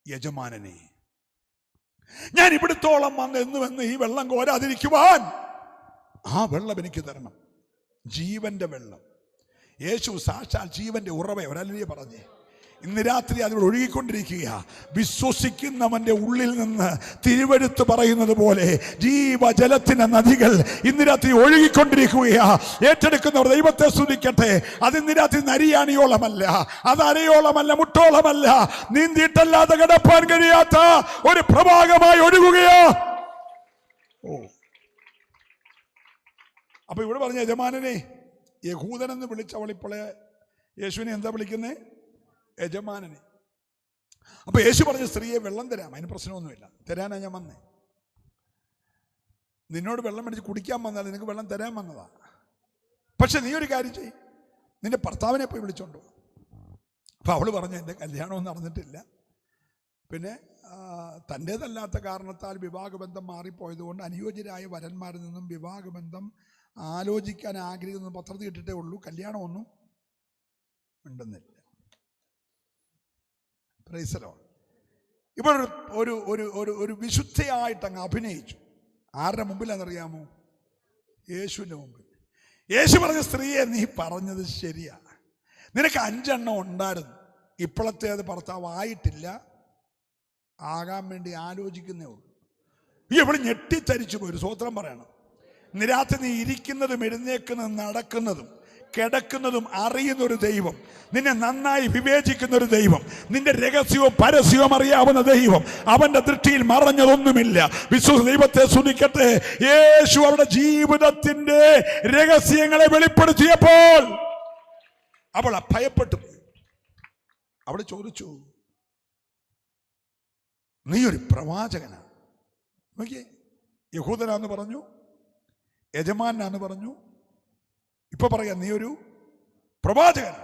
യജമാനനെ, ഞാൻ ഇവിടത്തോളം വന്ന് ഈ വെള്ളം കോരാതിരിക്കുവാൻ ആ വെള്ളം എനിക്ക് തരണം. ജീവന്റെ വെള്ളം. യേശു സാക്ഷാൽ ജീവന്റെ ഉറവ. ഒരല്ലേ പറഞ്ഞേ, ഇന്ന് രാത്രി അതിലൂടെ ഒഴുകിക്കൊണ്ടിരിക്കുക. വിശ്വസിക്കുന്നവന്റെ ഉള്ളിൽ നിന്ന് തിരുവെഴുത്ത് പറയുന്നത് പോലെ ജീവജലത്തിന്റെ നദികൾ ഇന്ന് രാത്രി ഒഴുകിക്കൊണ്ടിരിക്കുകയാ. ഏറ്റെടുക്കുന്നവർ ദൈവത്തെ സ്തുതിക്കട്ടെ. അത് ഇന്ന് രാത്രി നരിയാണിയോളമല്ല, അത് അരയോളമല്ല, മുട്ടോളമല്ല, നീന്തിയിട്ടല്ലാതെ കിടപ്പാൻ കഴിയാത്ത ഒരു പ്രവാഹമായി ഒഴുകുകയാ. അപ്പൊ ഇവിടെ പറഞ്ഞ യജമാനനെ, യഹൂദനെന്ന് വിളിച്ചവളിപ്പോളെ യേശുവിനെ എന്താ വിളിക്കുന്നേ? യജമാനനെ. അപ്പൊ യേശു പറഞ്ഞ സ്ത്രീയെ വെള്ളം തരാം, അതിന് പ്രശ്നമൊന്നുമില്ല, തരാനാ ഞാൻ വന്നേ. നിന്നോട് വെള്ളം മേടിച്ച് കുടിക്കാൻ വന്നാൽ നിനക്ക് വെള്ളം തരാൻ വന്നതാ. പക്ഷെ നീ ഒരു കാര്യം ചെയ്യ്, നിന്റെ ഭർത്താവിനെ പോയി വിളിച്ചോണ്ടോ. അപ്പൊ അവള് പറഞ്ഞു, എൻ്റെ കല്യാണമൊന്നും നടന്നിട്ടില്ല, പിന്നെ തൻ്റേതല്ലാത്ത കാരണത്താൽ വിവാഹബന്ധം മാറിപ്പോയതുകൊണ്ട് അനുയോജ്യരായ വരന്മാരിൽ നിന്നും വിവാഹബന്ധം ആലോചിക്കാൻ ആഗ്രഹിക്കുന്ന പത്രത്തിൽ ഇട്ടിട്ടേ ഉള്ളൂ, കല്യാണമൊന്നും ഉണ്ടെന്നില്ല. ഇപ്പോൾ ഒരു വിശുദ്ധയായിട്ട് അങ്ങ് അഭിനയിച്ചു. ആരുടെ മുമ്പിലാണെന്നറിയാമോ? യേശുവിൻ്റെ മുമ്പിൽ. യേശു പറഞ്ഞ സ്ത്രീയെ, നീ പറഞ്ഞത് ശരിയാ, നിനക്ക് 5 എണ്ണം ഉണ്ടായിരുന്നു, ഇപ്പോഴത്തേത് ഭർത്താവ് ആയിട്ടില്ല, ആകാൻ വേണ്ടി ആലോചിക്കുന്നേ ഉള്ളൂ. ഇവിടെ ഞെട്ടിത്തരിച്ചു പോയി. ഒരു സ്വോത്രം പറയണം. നിരാത്രി നീ ഇരിക്കുന്നതും എഴുന്നേക്കുന്നതും നടക്കുന്നതും കിടക്കുന്നതും അറിയുന്ന ഒരു ദൈവം, നിന്നെ നന്നായി വിവേചിക്കുന്ന ഒരു ദൈവം, നിന്റെ രഹസ്യവും പരസ്യവും അറിയാവുന്ന ദൈവം, അവന്റെ ദൃഷ്ടിയിൽ മറഞ്ഞതൊന്നുമില്ല. വിശ്വസ ദൈവത്തെ സ്തുതിക്കട്ടെ. യേശു അവരുടെ ജീവിതത്തിന്റെ രഹസ്യങ്ങളെ വെളിപ്പെടുത്തിയപ്പോൾ അവൾ ഭയപ്പെട്ടു പോയി. അവൾ ചോദിച്ചു, നീ ഒരു പ്രവാചകനാ? നോക്കിയേ, യഹൂദനാന്ന് പറഞ്ഞു, യജമാനാന്ന് പറഞ്ഞു, ഇപ്പൊ പറയാ നീ ഒരു പ്രവാചകൻ.